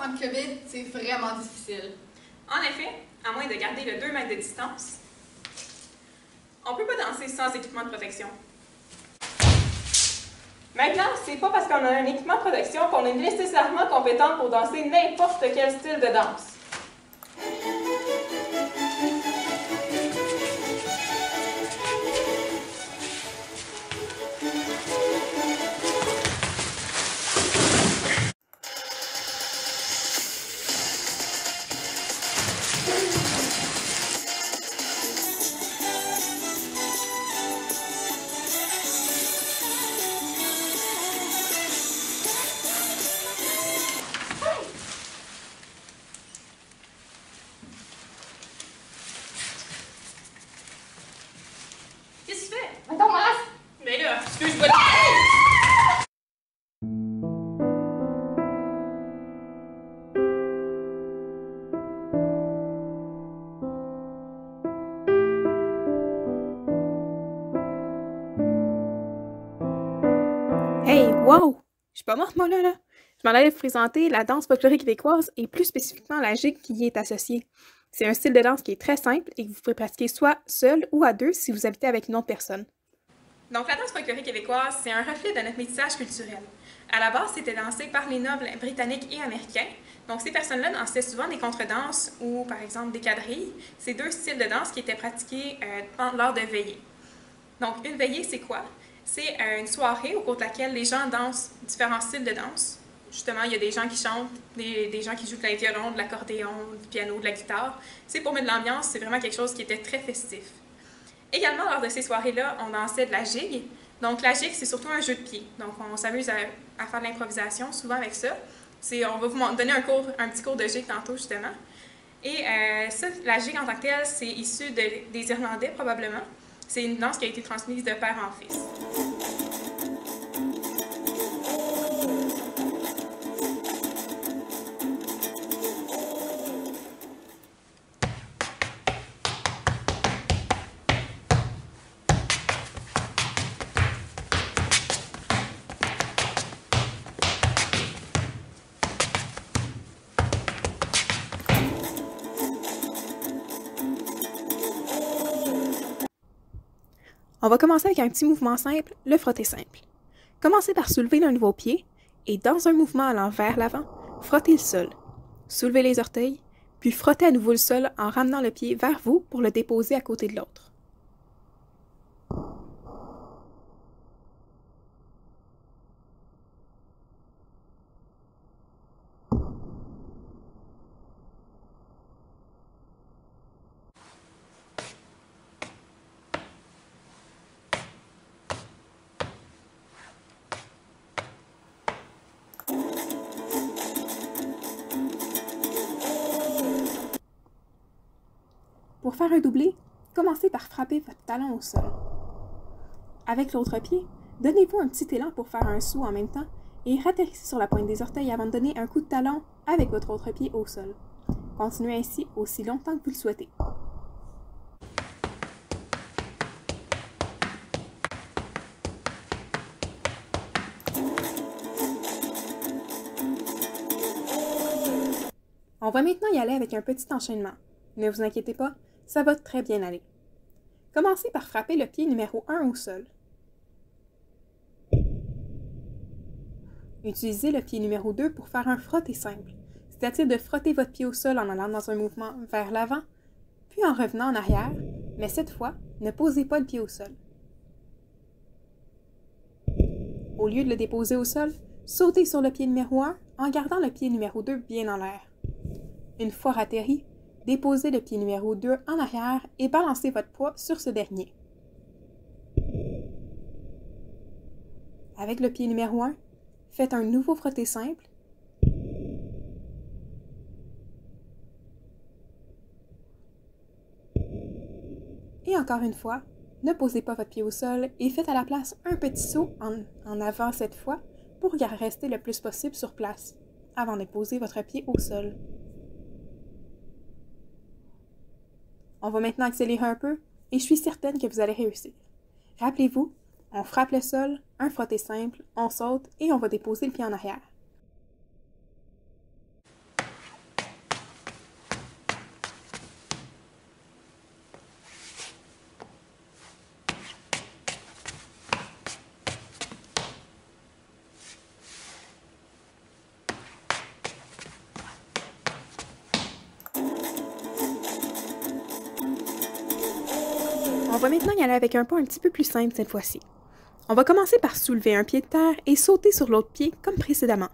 temps de COVID, c'est vraiment difficile. En effet, à moins de garder le 2 mètres de distance, on ne peut pas danser sans équipement de protection. Maintenant, c'est pas parce qu'on a un équipement de protection qu'on est nécessairement compétent pour danser n'importe quel style de danse. Qu'est-ce que tu fais? Mets ton masque! Mais là, excuse-moi. Hey, wow! Je suis pas morte, moi, là. Je m'en allais vous présenter la danse folklorique québécoise et plus spécifiquement la gigue qui y est associée. C'est un style de danse qui est très simple et que vous pouvez pratiquer soit seul ou à deux si vous habitez avec une autre personne. Donc, la danse folklorique québécoise, c'est un reflet de notre métissage culturel. À la base, c'était dansé par les nobles britanniques et américains. Donc, ces personnes-là dansaient souvent des contredanses ou, par exemple, des quadrilles. C'est deux styles de danse qui étaient pratiqués lors de veillées. Donc, une veillée, c'est quoi? C'est une soirée au cours de laquelle les gens dansent différents styles de danse. Justement, il y a des gens qui chantent, des gens qui jouent du violon, de l'accordéon, du piano, de la guitare. C'est pour mettre de l'ambiance, c'est vraiment quelque chose qui était très festif. Également, lors de ces soirées-là, on dansait de la gigue. Donc, la gigue, c'est surtout un jeu de pied. Donc, on s'amuse à faire de l'improvisation, souvent avec ça. On va vous donner un petit cours de gigue tantôt, justement. Et la gigue en tant que telle, c'est issu des Irlandais, probablement. C'est une danse qui a été transmise de père en fils. On va commencer avec un petit mouvement simple, le frotter simple. Commencez par soulever l'un de vos pieds et dans un mouvement allant vers l'avant, frottez le sol. Soulevez les orteils, puis frottez à nouveau le sol en ramenant le pied vers vous pour le déposer à côté de l'autre. Pour faire un doublé, commencez par frapper votre talon au sol. Avec l'autre pied, donnez-vous un petit élan pour faire un saut en même temps et ratterrissez sur la pointe des orteils avant de donner un coup de talon avec votre autre pied au sol. Continuez ainsi aussi longtemps que vous le souhaitez. On va maintenant y aller avec un petit enchaînement. Ne vous inquiétez pas, ça va très bien aller. Commencez par frapper le pied numéro 1 au sol. Utilisez le pied numéro 2 pour faire un frotté simple, c'est-à-dire de frotter votre pied au sol en allant dans un mouvement vers l'avant, puis en revenant en arrière, mais cette fois, ne posez pas le pied au sol. Au lieu de le déposer au sol, sautez sur le pied numéro 1 en gardant le pied numéro 2 bien en l'air. Une fois atterri, déposez le pied numéro 2 en arrière et balancez votre poids sur ce dernier. Avec le pied numéro 1, faites un nouveau frotté simple. Et encore une fois, ne posez pas votre pied au sol et faites à la place un petit saut en avant cette fois pour rester le plus possible sur place avant de poser votre pied au sol. On va maintenant accélérer un peu et je suis certaine que vous allez réussir. Rappelez-vous, on frappe le sol, un frotté simple, on saute et on va déposer le pied en arrière. va maintenant y aller avec un pas un petit peu plus simple cette fois-ci. On va commencer par soulever un pied de terre et sauter sur l'autre pied comme précédemment.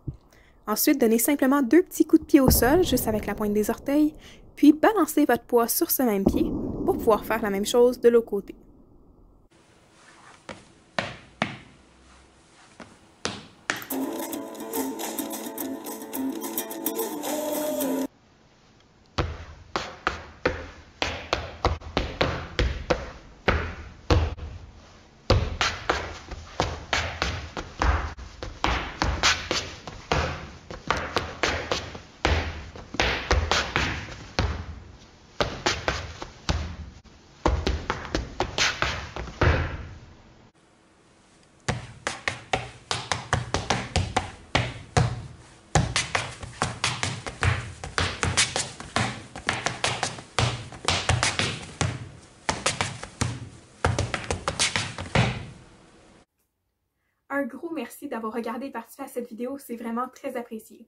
Ensuite, donnez simplement 2 petits coups de pied au sol, juste avec la pointe des orteils, puis balancez votre poids sur ce même pied pour pouvoir faire la même chose de l'autre côté. Un gros merci d'avoir regardé et participé à cette vidéo, c'est vraiment très apprécié.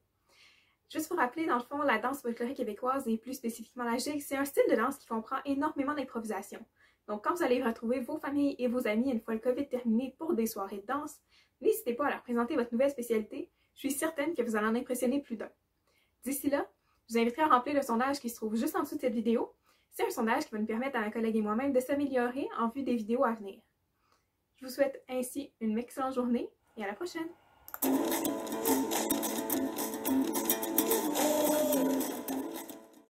Juste pour rappeler, dans le fond, la danse folklorique québécoise et plus spécifiquement la gigue, c'est un style de danse qui comprend énormément d'improvisation. Donc quand vous allez retrouver vos familles et vos amis une fois le COVID terminé pour des soirées de danse, n'hésitez pas à leur présenter votre nouvelle spécialité, je suis certaine que vous allez en impressionner plus d'un. D'ici là, je vous inviterai à remplir le sondage qui se trouve juste en dessous de cette vidéo. C'est un sondage qui va nous permettre à un collègue et moi-même de s'améliorer en vue des vidéos à venir. Je vous souhaite ainsi une excellente journée et à la prochaine!